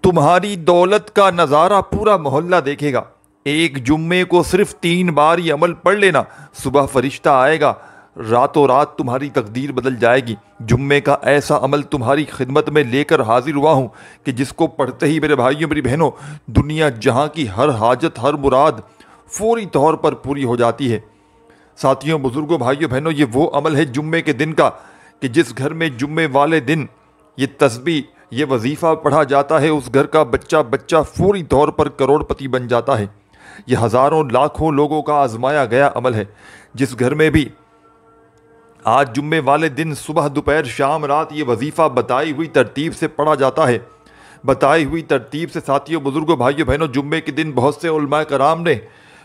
تمہاری دولت کا نظارہ پورا محلہ دیکھے گا۔ ایک جمعے کو صرف 3 بار یہ عمل پڑھ لینا، صبح فرشتہ آئے گا، راتوں رات تمہاری تقدیر بدل جائے گی۔ جمعے کا ایسا عمل تمہاری خدمت میں لے کر حاضر ہوا ہوں کہ جس کو پڑھتے ہی میرے بھائیوں میری بہنوں، دنیا جہاں کی ہر حاجت ہر مراد فوری طور پر پوری ہو جاتی ہے۔ ساتھیوں، بزرگوں، بھائیوں بہنوں، یہ وہ عمل ہے جمعے کے دن کا کہ جس گھر میں جمعے والے دن یہ تسبیح، یہ وظیفہ پڑھا جاتا ہے، اس گھر کا بچہ بچہ فوری طور پر کروڑ پتی بن جاتا ہے۔ یہ ہزاروں لاکھوں لوگوں کا آزمایا گیا عمل ہے۔ جس گھر میں بھی آج جمعے والے دن صبح دوپہر شام رات یہ وظیفہ بتائی ہوئی ترتیب سے پڑھا جاتا ہے، بتائی ہوئی ترتیب سے، ساتھیوں، بزرگوں، بھائیوں بہنوں، جمعے کے دن بہت سے علماء کرام نے،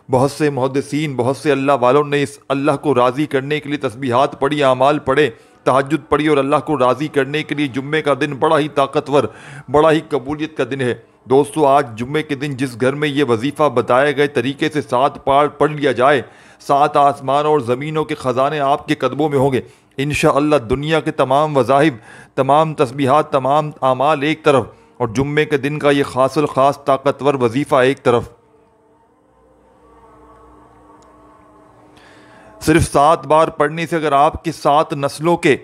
بہت سے محدثین، بہت سے اللہ والوں نے اس اللہ کو راضی کرنے کے لیے تسبیحات پڑھی، اعمال پڑھے، تہجد پڑھی، اور اللہ کو راضی کرنے کے لیے جمعے کا دن بڑا ہی طاقتور، بڑا ہی قبولیت کا دن ہے۔ دوستو، آج جمعے کے دن جس گھر میں یہ وظیفہ بتائے گئے طریقے سے 7 بار پڑھ لیا جائے، 7 آسمانوں اور زمینوں کے خزانے آپ کے قدموں میں ہوں گے انشاءاللہ۔ دنیا کے تمام وظائف، تمام تسبیحات، تمام اعمال ایک طرف، اور جمعے کے دن کا یہ خاص الخاص طاقتور وظیفہ ایک طرف۔ صرف 7 بار پڑھنے سے اگر آپ کی 7 نسلوں کے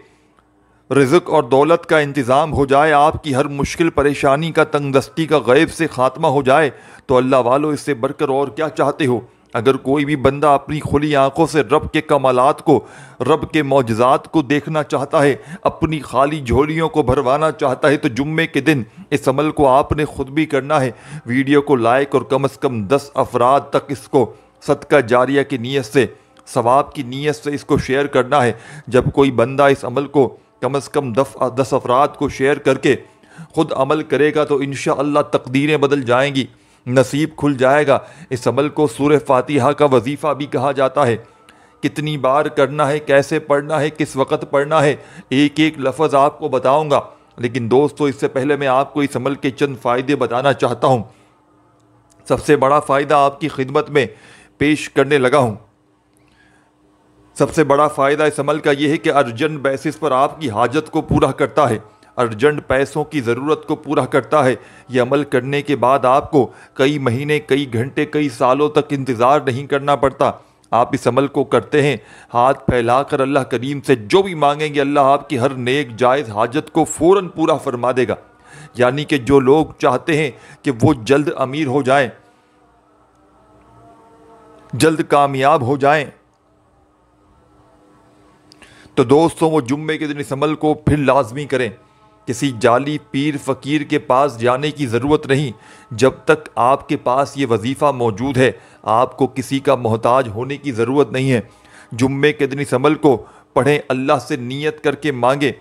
رزق اور دولت کا انتظام ہو جائے، آپ کی ہر مشکل پریشانی کا، تنگ دستی کا غیب سے خاتمہ ہو جائے، تو اللہ والو اس سے بڑھ کر اور کیا چاہتے ہو؟ اگر کوئی بھی بندہ اپنی کھلی آنکھوں سے رب کے کمالات کو، رب کے معجزات کو دیکھنا چاہتا ہے، اپنی خالی جھولیوں کو بھروانا چاہتا ہے، تو جمعے کے دن اس عمل کو آپ نے خود بھی کرنا ہے۔ ویڈیو کو لائک اور کم از کم 10 افراد تک اس کو صدقہ جاریہ کی نیت سے، ثواب کی نیت سے اس کو شیئر کرنا ہے۔ جب کوئی بندہ اس عمل کو کم از کم 10 افراد کو شیئر کر کے خود عمل کرے گا تو انشاءاللہ تقدیریں بدل جائیں گی، نصیب کھل جائے گا۔ اس عمل کو سورہ فاتحہ کا وظیفہ بھی کہا جاتا ہے۔ کتنی بار کرنا ہے، کیسے پڑھنا ہے، کس وقت پڑھنا ہے، ایک ایک لفظ آپ کو بتاؤں گا، لیکن دوستو اس سے پہلے میں آپ کو اس عمل کے چند فائدے بتانا چاہتا ہوں۔ سب سے بڑا فائدہ آپ کی خدمت میں پیش کرنے لگا ہوں۔ سب سے بڑا فائدہ اس عمل کا یہ ہے کہ ارجنٹ بیسس پر آپ کی حاجت کو پورا کرتا ہے، ارجنٹ پیسوں کی ضرورت کو پورا کرتا ہے۔ یہ عمل کرنے کے بعد آپ کو کئی مہینے، کئی گھنٹے، کئی سالوں تک انتظار نہیں کرنا پڑتا۔ آپ اس عمل کو کرتے ہیں، ہاتھ پھیلا کر اللہ کریم سے جو بھی مانگیں گے، اللہ آپ کی ہر نیک جائز حاجت کو فوراً پورا فرما دے گا۔ یعنی کہ جو لوگ چاہتے ہیں کہ وہ جلد امیر ہو جائیں، جلد کامیاب ہو جائیں، تو دوستوں وہ جمعے کے دن اس عمل کو پھر لازمی کریں۔ کسی جعلی پیر فقیر کے پاس جانے کی ضرورت نہیں۔ جب تک آپ کے پاس یہ وظیفہ موجود ہے، آپ کو کسی کا محتاج ہونے کی ضرورت نہیں ہے۔ جمعے کے دن اس عمل کو پڑھیں، اللہ سے نیت کر کے مانگیں۔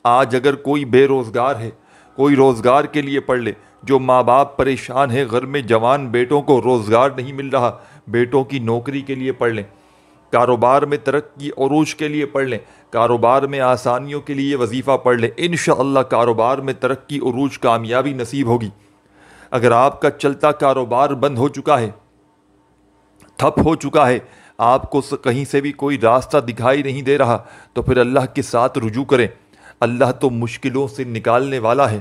آج اگر کوئی بے روزگار ہے، کوئی روزگار کے لیے پڑھ لے۔ جو ماں باپ پریشان ہیں، گھر میں جوان بیٹوں کو روزگار نہیں مل رہا، بیٹوں کی نوکری کے لیے پڑھ لیں۔ کاروبار میں ترقی عروج کے لیے پڑھ لیں، کاروبار میں آسانیوں کے لیے وظیفہ پڑھ لیں، انشاءاللہ کاروبار میں ترقی عروج کامیابی نصیب ہوگی۔ اگر آپ کا چلتا کاروبار بند ہو چکا ہے، ٹھپ ہو چکا ہے، آپ کو کہیں سے بھی کوئی راستہ دکھائی نہیں دے رہا، تو پھر اللہ کے ساتھ رجوع کریں۔ اللہ تو مشکلوں سے نکالنے والا ہے،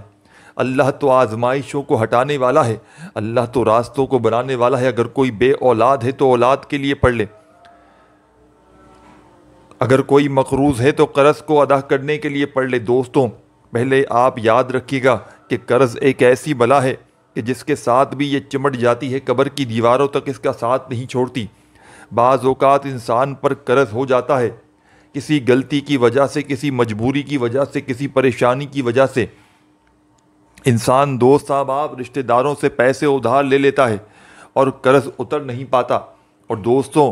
اللہ تو آزمائشوں کو ہٹانے والا ہے، اللہ تو راستوں کو بنانے والا ہے۔ اگر کوئی بے اولاد ہے تو اولاد کے لیے پڑھ لے، اگر کوئی مقروض ہے تو قرض کو ادا کرنے کے لیے پڑھ لے۔ دوستوں، پہلے آپ یاد رکھیے گا کہ قرض ایک ایسی بلا ہے کہ جس کے ساتھ بھی یہ چمٹ جاتی ہے، قبر کی دیواروں تک اس کا ساتھ نہیں چھوڑتی۔ بعض اوقات انسان پر قرض ہو جاتا ہے، کسی غلطی کی وجہ سے، کسی مجبوری کی وجہ سے، کسی پریشانی کی وجہ سے انسان دوست احباب رشتہ داروں سے پیسے ادھار لے لیتا ہے اور قرض اتر نہیں پاتا۔ اور دوستوں،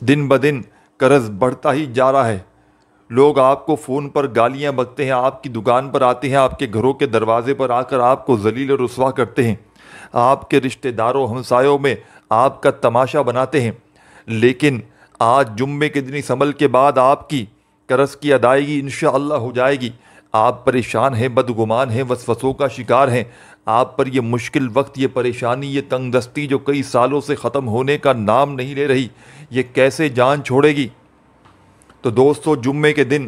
دن بدن قرض بڑھتا ہی جا رہا ہے۔ لوگ آپ کو فون پر گالیاں بکتے ہیں، آپ کی دکان پر آتے ہیں، آپ کے گھروں کے دروازے پر آ کر آپ کو ذلیل و رسوا کرتے ہیں، آپ کے رشتہ داروں ہمسایوں میں آپ کا تماشا بناتے ہیں۔ لیکن آج جمعے کے دن اس عمل کے بعد آپ کی قرض کی ادائیگی انشاءاللہ ہو جائے گی۔ آپ پریشان ہیں، بدگمان ہیں، وسوسوں کا شکار ہیں، آپ پر یہ مشکل وقت، یہ پریشانی، یہ تنگ دستی جو کئی سالوں سے ختم ہونے کا نام نہیں لے رہی، یہ کیسے جان چھوڑے گی؟ تو دوستو، جمعے کے دن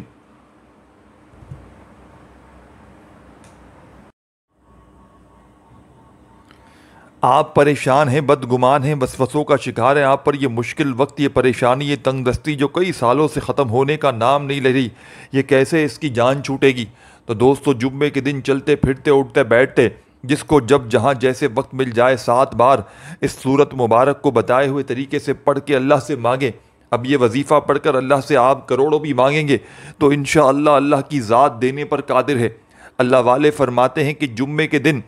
آپ پریشان ہیں، بدگمان ہیں، وسوسوں کا شکار ہیں، آپ پر یہ مشکل وقت، یہ پریشانی، یہ تنگ دستی جو کئی سالوں سے ختم ہونے کا نام نہیں لے رہی، یہ کیسے اس کی جان چھوٹے گی؟ تو دوستو، جمعے کے دن چلتے پھرتے اٹھتے بیٹھتے جس کو جب جہاں جیسے وقت مل جائے 7 بار اس صورت مبارک کو بتائے ہوئے طریقے سے پڑھ کے اللہ سے مانگے۔ اب یہ وظیفہ پڑھ کر اللہ سے آپ کروڑوں بھی مانگیں گے تو انشاءاللہ اللہ کی ذات دینے پر قادر ہے۔ اللہ والے فرماتے ہیں کہ جمعے کے دن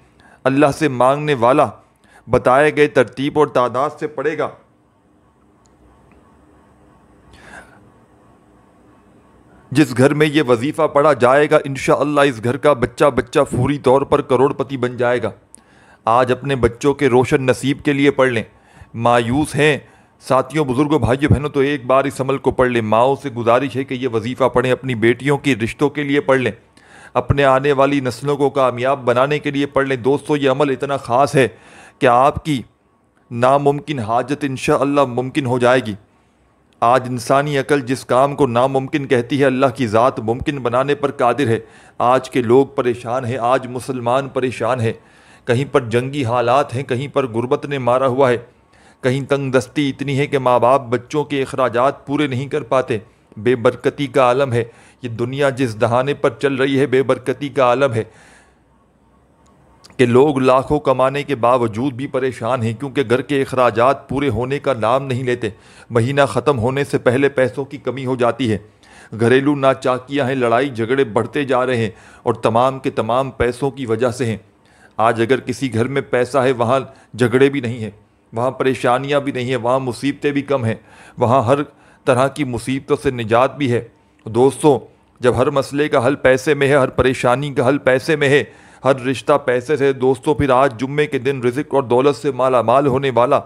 اللہ سے مانگنے والا بتائے گئے ترتیب اور تعداد سے پڑھے گا، جس گھر میں یہ وظیفہ پڑھا جائے گا انشاءاللہ اس گھر کا بچہ بچہ فوری طور پر کروڑ پتی بن جائے گا۔ آج اپنے بچوں کے روشن نصیب کے لیے پڑھ لیں۔ مایوس ہیں ساتھیوں، بزرگوں، بھائیوں، بہنوں تو ایک بار اس عمل کو پڑھ لیں۔ ماؤں سے گزارش ہے کہ یہ وظیفہ پڑھیں، اپنی بیٹیوں کے رشتوں کے لیے پڑھ لیں، اپنے آنے والی نسلوں کو کامیاب بنانے کے لیے پڑھ لیں۔ دوستو، یہ عمل اتنا خاص ہے کہ آپ کی ناممکن حاجت انشاءاللہ ممکن ہو جائے گی۔ آج انسانی عقل جس کام کو ناممکن کہتی ہے، اللہ کی ذات ممکن بنانے پر قادر ہے۔ آج کے لوگ پریشان ہیں، آج مسلمان پریشان ہیں، کہیں پر جنگی حالات ہیں، کہیں پر غربت نے مارا ہوا ہے، کہیں تنگ دستی اتنی ہے کہ ماں باپ بچوں کے اخراجات پورے نہیں کر پاتے۔ بے برکتی کا عالم ہے یہ دنیا، جس دہانے پر چل رہی ہے بے برکتی کا عالم ہے کہ لوگ لاکھوں کمانے کے باوجود بھی پریشان ہیں، کیونکہ گھر کے اخراجات پورے ہونے کا نام نہیں لیتے۔ مہینہ ختم ہونے سے پہلے پیسوں کی کمی ہو جاتی ہے، گھریلو ناچاکیاں ہیں، لڑائی جھگڑے بڑھتے جا رہے ہیں اور تمام کے تمام پیسوں کی وجہ سے ہیں۔ آج اگر کسی گھر میں پیسہ ہے وہاں جھگڑے بھی نہیں ہیں، وہاں پریشانیاں بھی نہیں ہیں، وہاں مصیبتیں بھی کم ہیں، وہاں ہر طرح کی مصیبتوں سے نجات بھی ہے۔ دوستو، جب ہر مسئلے کا حل پیسے میں ہے، ہر پریشانی کا حل پیسے میں ہے، ہر رشتہ پیسے سے، دوستو پھر آج جمعے کے دن رزق اور دولت سے مالا مال ہونے والا،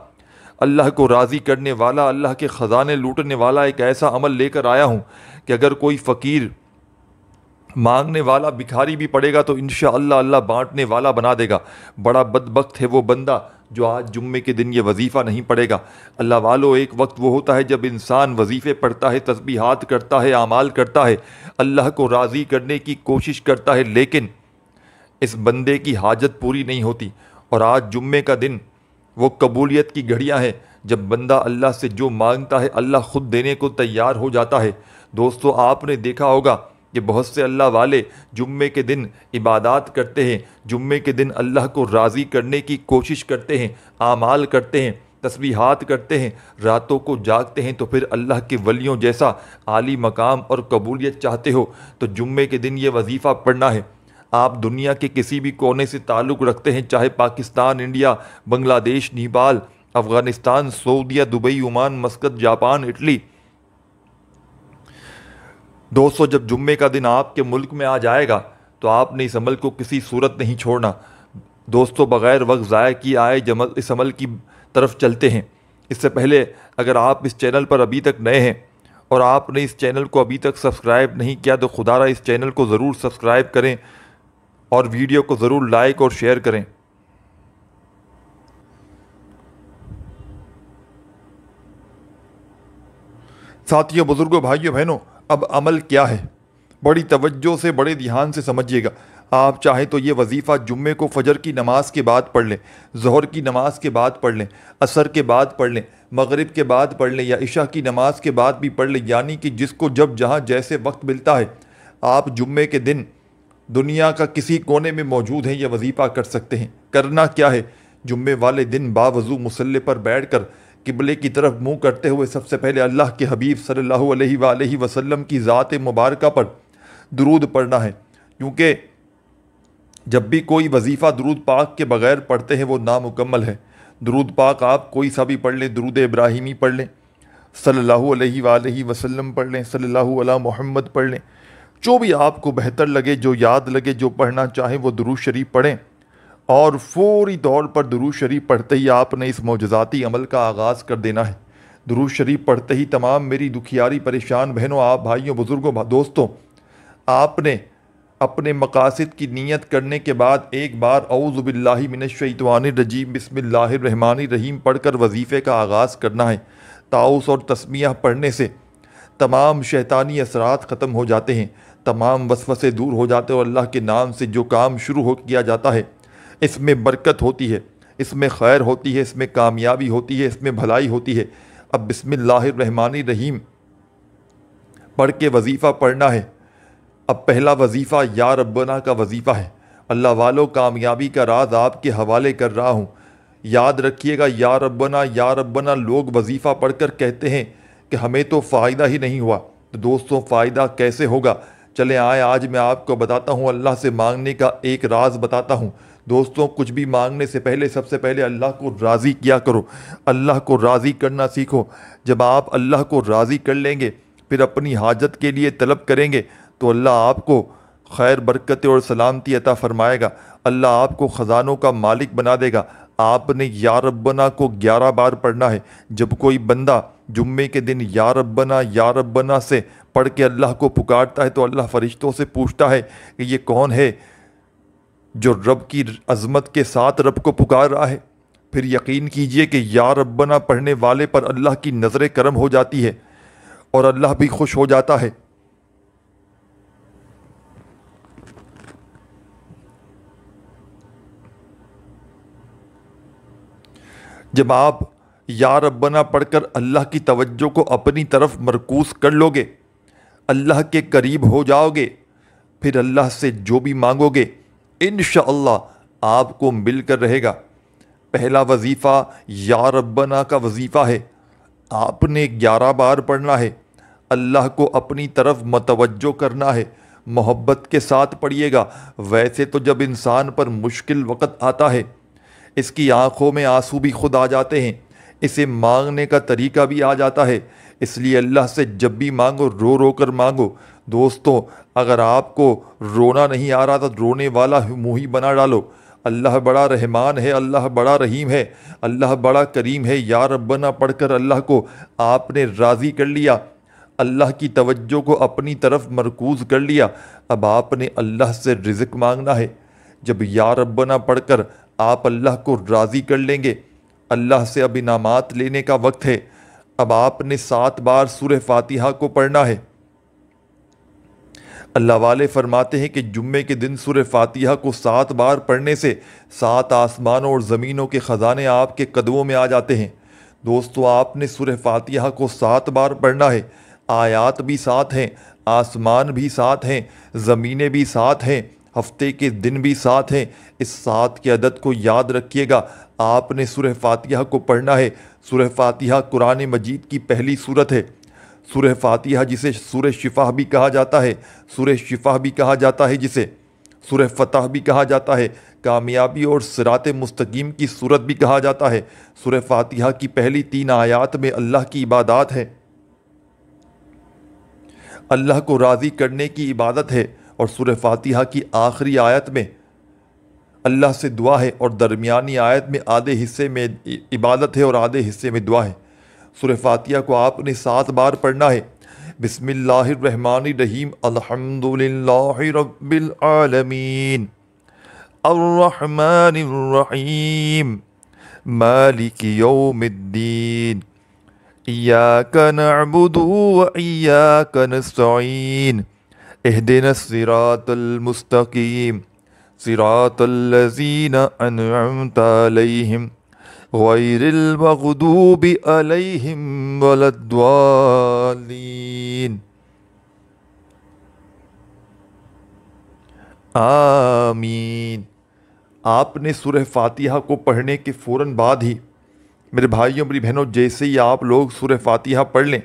اللہ کو راضی کرنے والا، اللہ کے خزانے لوٹنے والا ایک ایسا عمل لے کر آیا ہوں کہ اگر کوئی فقیر مانگنے والا بھکاری بھی پڑے گا تو انشاءاللہ اللہ بانٹنے والا بنا دے گا۔ بڑا بدبخت ہے وہ بندہ جو آج جمعے کے دن یہ وظیفہ نہیں پڑھے گا۔ اللہ والو، ایک وقت وہ ہوتا ہے جب انسان وظیفے پڑھتا ہے، تسبیحات کرتا ہے، اعمال کرتا ہے، اللہ کو راضی کرنے کی کوشش کرتا ہے، لیکن اس بندے کی حاجت پوری نہیں ہوتی۔ اور آج جمعے کا دن وہ قبولیت کی گھڑیاں ہیں، جب بندہ اللہ سے جو مانگتا ہے اللہ خود دینے کو تیار ہو جاتا ہے۔ دوستو، آپ نے دیکھا ہوگا کہ بہت سے اللہ والے جمعے کے دن عبادات کرتے ہیں، جمعے کے دن اللہ کو راضی کرنے کی کوشش کرتے ہیں، اعمال کرتے ہیں، تسبیحات کرتے ہیں، راتوں کو جاگتے ہیں، تو پھر اللہ کے ولیوں جیسا عالی مقام اور قبولیت چاہتے ہو تو جمعے کے دن یہ وظیفہ پڑھنا ہے۔ آپ دنیا کے کسی بھی کونے سے تعلق رکھتے ہیں، چاہے پاکستان، انڈیا، بنگلہ دیش، نیپال، افغانستان، سعودیہ، Dubai, Oman, Muscat, Japan, Italy, دوستو جب جمعے کا دن آپ کے ملک میں آ جائے گا تو آپ نے اس عمل کو کسی صورت نہیں چھوڑنا۔ دوستو بغیر وقت ضائع کیے آئے اس عمل کی طرف چلتے ہیں۔ اس سے پہلے اگر آپ اس چینل پر ابھی تک نئے ہیں اور آپ نے اس چینل کو ابھی تک سبسکرائب نہیں کیا تو خدا را اس چینل کو ضرور سبسکرائب کریں اور ویڈیو کو ضرور لائک اور شیئر کریں۔ ساتھیوں، بزرگوں، بھائیوں، بہنوں، اب عمل کیا ہے؟ بڑی توجہ سے، بڑے دھیان سے سمجھیے گا۔ آپ چاہیں تو یہ وظیفہ جمعے کو فجر کی نماز کے بعد پڑھ لیں، ظہر کی نماز کے بعد پڑھ لیں، عصر کے بعد پڑھ لیں، مغرب کے بعد پڑھ لیں یا عشاء کی نماز کے بعد بھی پڑھ لیں، یعنی کہ جس کو جب جہاں جیسے وقت ملتا ہے آپ جمعے کے دن دنیا کا کسی کونے میں موجود ہیں یہ وظیفہ کر سکتے ہیں۔ کرنا کیا ہے؟ جمعے والے دن باوضو مصلی پر بیٹھ کر قبلے کی طرف منہ کرتے ہوئے سب سے پہلے اللہ کے حبیب صلی اللہ علیہ وآلہ وسلم کی ذات مبارکہ پر درود پڑھنا ہے، کیونکہ جب بھی کوئی وظیفہ درود پاک کے بغیر پڑھتے ہیں وہ نامکمل ہے۔ درود پاک آپ کوئی سا بھی پڑھ لیں، درود ابراہیمی پڑھ لیں، صلی اللہ علیہ وآلہ وسلم پڑھ لیں، صلی اللہ علی محمد پڑھ لیں، جو بھی آپ کو بہتر لگے، جو یاد لگے، جو پڑھنا چاہیں وہ درود شریف پڑھیں۔ اور فوری طور پر درود شریف پڑھتے ہی آپ نے اس معجزاتی عمل کا آغاز کر دینا ہے۔ درود شریف پڑھتے ہی تمام میری دکھیاری پریشان بہنوں، آپ بھائیوں، بزرگوں، دوستوں، آپ نے اپنے مقاصد کی نیت کرنے کے بعد ایک بار اعوذ باللہ من الشیطان الرجیم بسم اللہ الرحمن الرحیم پڑھ کر وظیفے کا آغاز کرنا ہے۔ تعوذ اور تسمیہ پڑھنے سے تمام شیطانی اثرات ختم ہو جاتے ہیں، تمام وسوسے دور ہو جاتے ہیں اور اللہ کے نام سے جو کام شروع کیا جاتا ہے اس میں برکت ہوتی ہے، اس میں خیر ہوتی ہے، اس میں کامیابی ہوتی ہے، اس میں بھلائی ہوتی ہے۔ اب بسم اللہ الرحمن الرحیم پڑھ کے وظیفہ پڑھنا ہے۔ اب پہلا وظیفہ یا ربنا کا وظیفہ ہے۔ اللہ والو، کامیابی کا راز آپ کے حوالے کر رہا ہوں۔ یاد رکھیے گا، یا ربنا لوگ وظیفہ پڑھ کر کہتے ہیں کہ ہمیں تو فائدہ ہی نہیں ہوا۔ تو دوستوں، فائدہ کیسے ہوگا؟ چلیں آج میں آپ کو بتاتا ہوں، اللہ سے مانگنے کا ایک راز بتاتا ہوں۔ دوستوں، کچھ بھی مانگنے سے پہلے سب سے پہلے اللہ کو راضی کیا کرو، اللہ کو راضی کرنا سیکھو۔ جب آپ اللہ کو راضی کر لیں گے، پھر اپنی حاجت کے لیے طلب کریں گے تو اللہ آپ کو خیر، برکت اور سلامتی عطا فرمائے گا۔ اللہ آپ کو خزانوں کا مالک بنا دے گا۔ آپ نے یا ربنا کو 11 بار پڑھنا ہے۔ جب کوئی بندہ جمعے کے دن یا ربنا سے پڑھ کے اللہ کو پکارتا ہے تو اللہ فرشتوں سے پوچھتا ہے کہ یہ کون ہے جو رب کی عظمت کے ساتھ رب کو پکار رہا ہے۔ پھر یقین کیجئے کہ یا ربنا پڑھنے والے پر اللہ کی نظر کرم ہو جاتی ہے اور اللہ بھی خوش ہو جاتا ہے۔ جب آپ یا ربنا پڑھ کر اللہ کی توجہ کو اپنی طرف مرکوز کر لو گے، اللہ کے قریب ہو جاؤ گے، پھر اللہ سے جو بھی مانگو گے انشاءاللہ آپ کو مل کر رہے گا۔ پہلا وظیفہ یا ربنا کا وظیفہ ہے۔ آپ نے 11 بار پڑھنا ہے۔ اللہ کو اپنی طرف متوجہ کرنا ہے، محبت کے ساتھ پڑھیے گا۔ ویسے تو جب انسان پر مشکل وقت آتا ہے، اس کی آنکھوں میں آنسو بھی خود آ جاتے ہیں، اسے مانگنے کا طریقہ بھی آ جاتا ہے۔ اس لیے اللہ سے جب بھی مانگو رو رو کر مانگو۔ دوستو، اگر آپ کو رونا نہیں آ رہا تو رونے والا منہ ہی بنا ڈالو۔ اللہ بڑا رحمان ہے، اللہ بڑا رحیم ہے، اللہ بڑا کریم ہے۔ یا ربنا پڑھ کر اللہ کو آپ نے راضی کر لیا، اللہ کی توجہ کو اپنی طرف مرکوز کر لیا۔ اب آپ نے اللہ سے رزق مانگنا ہے۔ جب یا ربنا پڑھ کر آپ اللہ کو راضی کر لیں گے، اللہ سے اب انعامات لینے کا وقت ہے۔ اب آپ نے 7 بار سورہ فاتحہ کو پڑھنا ہے۔ اللہ والے فرماتے ہیں کہ جمعے کے دن سورہ فاتحہ کو 7 بار پڑھنے سے 7 آسمانوں اور زمینوں کے خزانے آپ کے قدموں میں آ جاتے ہیں۔ دوستو، آپ نے سورہ فاتحہ کو 7 بار پڑھنا ہے۔ آیات بھی 7 ہیں، آسمان بھی 7 ہیں، زمینیں بھی 7 ہیں، ہفتے کے دن بھی 7 ہیں۔ اس 7 کے عدد کو یاد رکھیے گا۔ آپ نے سورہ فاتحہ کو پڑھنا ہے۔ سورہ فاتحہ قرآن مجید کی پہلی سورت ہے۔ سورہ فاتحہ جسے سورہ شفا بھی کہا جاتا ہے، سورہ شفا بھی کہا جاتا ہے، جسے سورہ فتح بھی کہا جاتا ہے، کامیابی اور صراط مستقیم کی سورت بھی کہا جاتا ہے۔ سورہ فاتحہ کی پہلی 3 آیات میں اللہ کی عبادات ہے، اللہ کو راضی کرنے کی عبادت ہے، اور سورہ فاتحہ کی آخری آیت میں اللہ سے دعا ہے، اور درمیانی آیت میں آدھے حصے میں عبادت ہے اور آدھے حصے میں دعا ہے۔ سورہ فاتحہ کو آپ نے 7 بار پڑھنا ہے۔ بسم اللہ الرحمن الرحیم، الحمدللہ رب العالمین، الرحمن الرحیم، مالک یوم الدین، ایاک نعبد و ایاک نستعین، اہدنا الصراط المستقیم، صراط الذین انعمت علیہم غیر المغضوب علیہم ولا الضالین، آمین۔ آپ نے سورہ فاتحہ کو پڑھنے کے فوراً بعد ہی، میرے بھائیوں میری بہنوں، جیسے ہی آپ لوگ سورہ فاتحہ پڑھ لیں،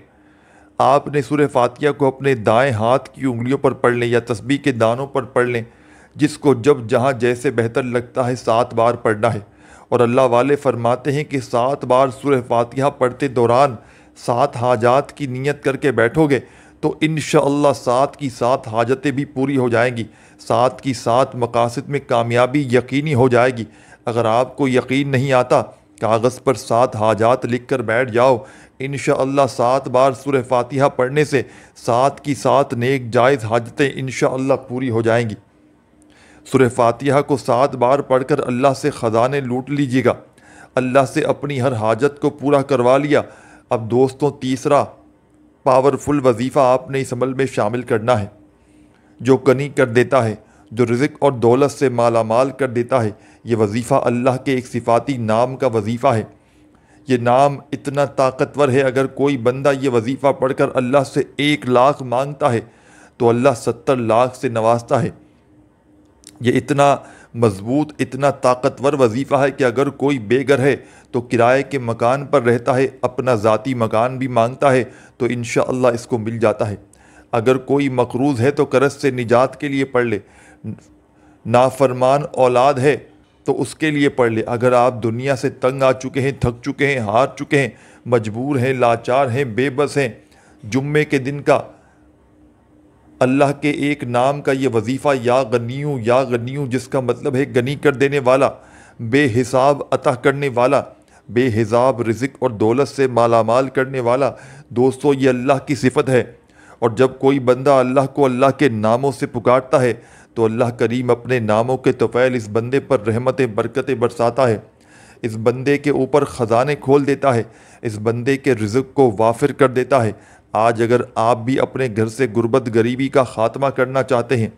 آپ نے سورہ فاتحہ کو اپنے دائیں ہاتھ کی انگلیوں پر پڑھ لیں یا تسبیح کے دانوں پر پڑھ لیں، جس کو جب جہاں جیسے بہتر لگتا ہے 7 بار پڑھنا ہے۔ اور اللہ والے فرماتے ہیں کہ 7 بار سورہ فاتحہ پڑھتے دوران 7 حاجات کی نیت کر کے بیٹھو گے تو انشاءاللہ 7 کی 7 حاجتیں بھی پوری ہو جائیں گی، 7 کی 7 مقاصد میں کامیابی یقینی ہو جائے گی۔ اگر آپ کو یقین نہیں آتا، کاغذ پر 7 حاجات لکھ کر بیٹھ جاؤ، انشاءاللہ 7 بار سورہ فاتحہ پڑھنے سے 7 کی 7 نیک جائز حاجتیں انشاءاللہ پوری ہو جائیں گی۔ سورہ فاتحہ کو 7 بار پڑھ کر اللہ سے خزانے لوٹ لیجیے گا، اللہ سے اپنی ہر حاجت کو پورا کروا لیا۔ اب دوستوں، تیسرا پاورفل وظیفہ آپ نے اس عمل میں شامل کرنا ہے، جو غنی کر دیتا ہے، جو رزق اور دولت سے مالا مال کر دیتا ہے۔ یہ وظیفہ اللہ کے ایک صفاتی نام کا وظیفہ ہے۔ یہ نام اتنا طاقتور ہے، اگر کوئی بندہ یہ وظیفہ پڑھ کر اللہ سے 1 لاکھ مانگتا ہے تو اللہ 70 لاکھ سے نوازتا ہے۔ یہ اتنا مضبوط، اتنا طاقتور وظیفہ ہے کہ اگر کوئی بے گھر ہے تو کرائے کے مکان پر رہتا ہے، اپنا ذاتی مکان بھی مانگتا ہے تو انشاءاللہ اس کو مل جاتا ہے۔ اگر کوئی مقروض ہے تو قرض سے نجات کے لیے پڑھ لے، نافرمان اولاد ہے تو اس کے لیے پڑھ لے۔ اگر آپ دنیا سے تنگ آ چکے ہیں، تھک چکے ہیں، ہار چکے ہیں، مجبور ہیں، لاچار ہیں، بے بس ہیں، جمعے کے دن کا اللہ کے ایک نام کا یہ وظیفہ یا غنیو یا غنیو، جس کا مطلب ہے غنی کر دینے والا، بے حساب عطا کرنے والا، بے حساب رزق اور دولت سے مالا مال کرنے والا، دوستو یہ اللہ کی صفت ہے۔ اور جب کوئی بندہ اللہ کو اللہ کے ناموں سے پکارتا ہے تو اللہ کریم اپنے ناموں کے طفیل اس بندے پر رحمتیں برکتیں برساتا ہے، اس بندے کے اوپر خزانے کھول دیتا ہے، اس بندے کے رزق کو وافر کر دیتا ہے۔ آج اگر آپ بھی اپنے گھر سے غربت غریبی کا خاتمہ کرنا چاہتے ہیں،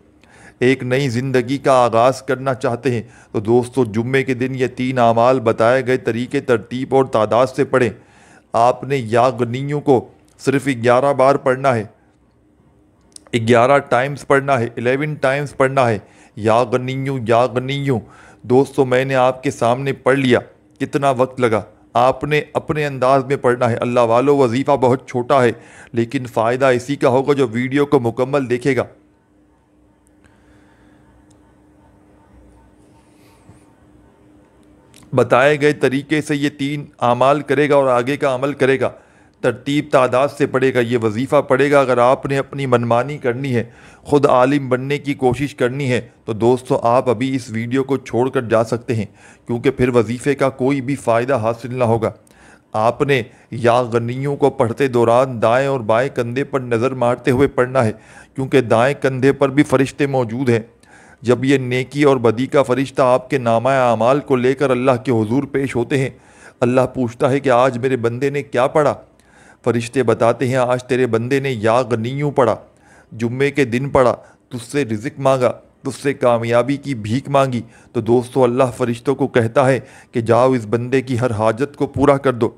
ایک نئی زندگی کا آغاز کرنا چاہتے ہیں تو دوستو جمعے کے دن یہ 3 اعمال بتائے گئے طریقے، ترتیب اور تعداد سے پڑھیں۔ آپ نے یا غنیوں کو صرف 11 بار پڑھنا ہے، 11 ٹائمز پڑھنا ہے، 11 ٹائمز پڑھنا ہے، یا غنیوں یا غنیوں۔ دوستو میں نے آپ کے سامنے پڑھ لیا، کتنا وقت لگا؟ آپ نے اپنے انداز میں پڑھنا ہے۔ اللہ والو وظیفہ بہت چھوٹا ہے لیکن فائدہ اسی کا ہوگا جو ویڈیو کو مکمل دیکھے گا۔ بتائے گئے طریقے سے یہ 3 اعمال کرے گا اور آگے کا عمل کرے گا، ترتیب تعداد سے پڑھے گا، یہ وظیفہ پڑھے گا۔ اگر آپ نے اپنی منمانی کرنی ہے، خود عالم بننے کی کوشش کرنی ہے تو دوستو آپ ابھی اس ویڈیو کو چھوڑ کر جا سکتے ہیں، کیونکہ پھر وظیفے کا کوئی بھی فائدہ حاصل نہ ہوگا۔ آپ نے یا غنیوں کو پڑھتے دوران دائیں اور بائیں کندھے پر نظر مارتے ہوئے پڑھنا ہے، کیونکہ دائیں کندھے پر بھی فرشتے موجود ہیں۔ جب یہ نیکی اور بدی کا فرشتہ آپ کے نامہ اعمال کو لے کر اللہ کے حضور پیش ہوتے ہیں، اللہ پوچھتا ہے کہ آج میرے بندے نے کیا پڑھا؟ فرشتے بتاتے ہیں آج تیرے بندے نے یا غنیوں پڑھا، جمعے کے دن پڑھا، تجھ سے رزق مانگا، تجھ سے کامیابی کی بھیک مانگی۔ تو دوستو اللہ فرشتوں کو کہتا ہے کہ جاؤ اس بندے کی ہر حاجت کو پورا کر دو۔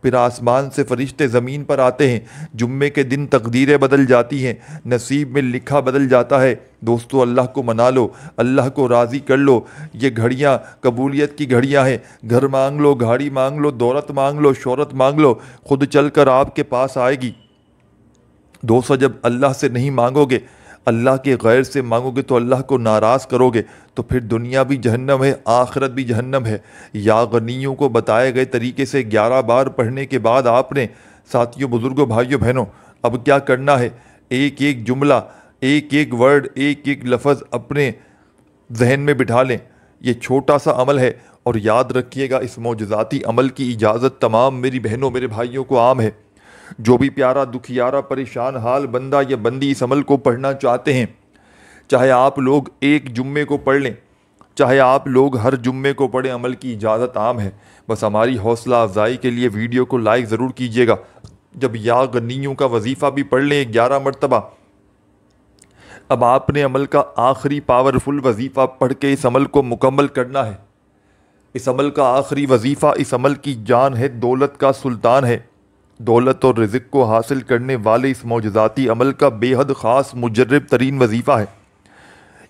پھر آسمان سے فرشتے زمین پر آتے ہیں، جمعے کے دن تقدیریں بدل جاتی ہیں، نصیب میں لکھا بدل جاتا ہے۔ دوستو اللہ کو منا لو، اللہ کو راضی کر لو، یہ گھڑیاں قبولیت کی گھڑیاں ہیں۔ گھر مانگ لو، گاڑی مانگ لو، دولت مانگ لو، شہرت مانگ لو، خود چل کر آپ کے پاس آئے گی۔ دوستو جب اللہ سے نہیں مانگو گے، اللہ کے غیر سے مانگو گے تو اللہ کو ناراض کرو گے، تو پھر دنیا بھی جہنم ہے، آخرت بھی جہنم ہے۔ یا غنیوں کو بتائے گئے طریقے سے 11 بار پڑھنے کے بعد آپ نے ساتھیوں، بزرگوں، بھائیوں، بہنوں، اب کیا کرنا ہے؟ ایک ایک جملہ، ایک ایک ورڈ، ایک ایک لفظ اپنے ذہن میں بٹھا لیں۔ یہ چھوٹا سا عمل ہے اور یاد رکھیے گا اس معجزاتی عمل کی اجازت تمام میری بہنوں، میرے بھائیوں کو عام ہے۔ جو بھی پیارا، دکھیارا، پریشان حال بندہ یا بندی اس عمل کو پڑھنا چاہتے ہیں، چاہے آپ لوگ ایک جمعے کو پڑھ لیں، چاہے آپ لوگ ہر جمعے کو پڑھیں، عمل کی اجازت عام ہے۔ بس ہماری حوصلہ افزائی کے لیے ویڈیو کو لائک ضرور کیجیے گا۔ جب یا غنیوں کا وظیفہ بھی پڑھ لیں 11 مرتبہ، اب آپ نے عمل کا آخری پاورفل وظیفہ پڑھ کے اس عمل کو مکمل کرنا ہے۔ اس عمل کا آخری وظیفہ اس عمل کی جان ہے، دولت کا سلطان ہے۔ دولت اور رزق کو حاصل کرنے والے اس معجزاتی عمل کا بے حد خاص مجرب ترین وظیفہ ہے۔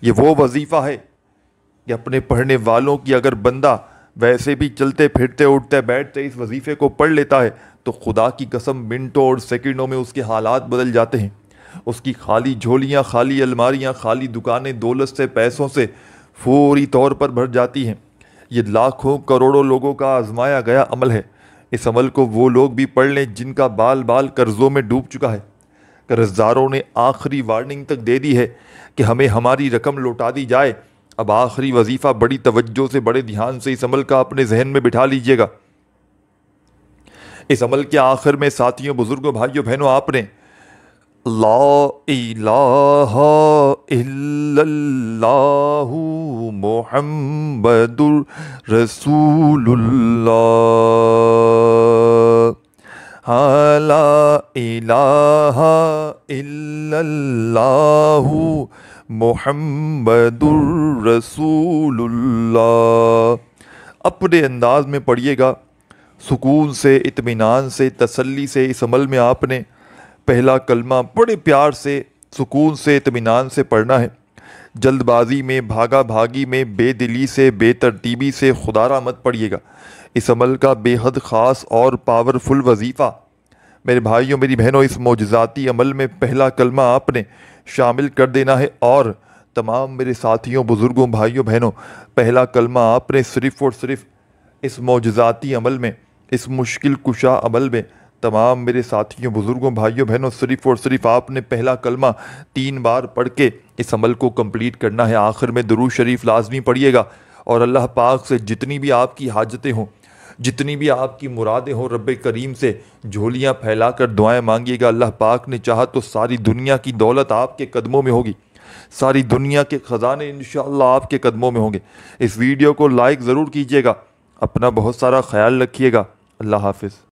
یہ وہ وظیفہ ہے کہ اپنے پڑھنے والوں کی اگر بندہ ویسے بھی چلتے پھرتے اٹھتے بیٹھتے اس وظیفے کو پڑھ لیتا ہے تو خدا کی قسم منٹوں اور سیکنڈوں میں اس کے حالات بدل جاتے ہیں۔ اس کی خالی جھولیاں، خالی الماریاں، خالی دکانیں دولت سے، پیسوں سے فوری طور پر بھر جاتی ہیں۔ یہ لاکھوں کروڑوں لوگوں کا آزمایا گیا عمل ہے۔ اس عمل کو وہ لوگ بھی پڑھ لیں جن کا بال بال قرضوں میں ڈوب چکا ہے۔ قرض داروں نے آخری وارننگ تک دے دی ہے کہ ہمیں ہماری رقم لوٹا دی جائے۔ اب آخری وظیفہ بڑی توجہ سے، بڑے دھیان سے اس عمل کا اپنے ذہن میں بٹھا لیجئے گا۔ اس عمل کے آخر میں ساتھیوں، بزرگوں، بھائیوں، بہنوں، آپ نے لا الہ الا اللہ محمد رسول اللہ، لا الہ الا اللہ محمد الرسول اللہ۔ اپنے انداز میں پڑھیے گا، سکون سے، اطمینان سے، تسلی سے۔ اس عمل میں آپ نے پہلا کلمہ بڑے پیار سے، سکون سے، اطمینان سے پڑھنا ہے۔ جلد بازی میں، بھاگا بھاگی میں، بے دلی سے، بے ترتیبی سے خدا را مت پڑھیے گا۔ اس عمل کا بے حد خاص اور پاورفل وظیفہ میرے بھائیوں، میری بہنوں، اس معجزاتی عمل میں پہلا کلمہ آپ نے شامل کر دینا ہے۔ اور تمام میرے ساتھیوں، بزرگوں، بھائیوں، بہنوں، پہلا کلمہ آپ نے صرف اور صرف اس معجزاتی عمل میں، اس مشکل کشا عمل میں، تمام میرے ساتھیوں، بزرگوں، بھائیوں، بہنوں، صرف اور صرف آپ نے پہلا کلمہ 3 بار پڑھ کے اس عمل کو کمپلیٹ کرنا ہے۔ آخر میں درود شریف لازمی پڑھیے گا، اور اللہ پاک سے جتنی بھی آپ کی حاجتیں ہوں، جتنی بھی آپ کی مرادیں ہوں، رب کریم سے جھولیاں پھیلا کر دعائیں مانگیے گا۔ اللہ پاک نے چاہا تو ساری دنیا کی دولت آپ کے قدموں میں ہوگی، ساری دنیا کے خزانے انشاءاللہ آپ کے قدموں میں ہوں گے۔ اس ویڈیو کو لائک ضرور کیجیے گا، اپنا بہت سارا خیال رکھیے گا۔ اللہ حافظ۔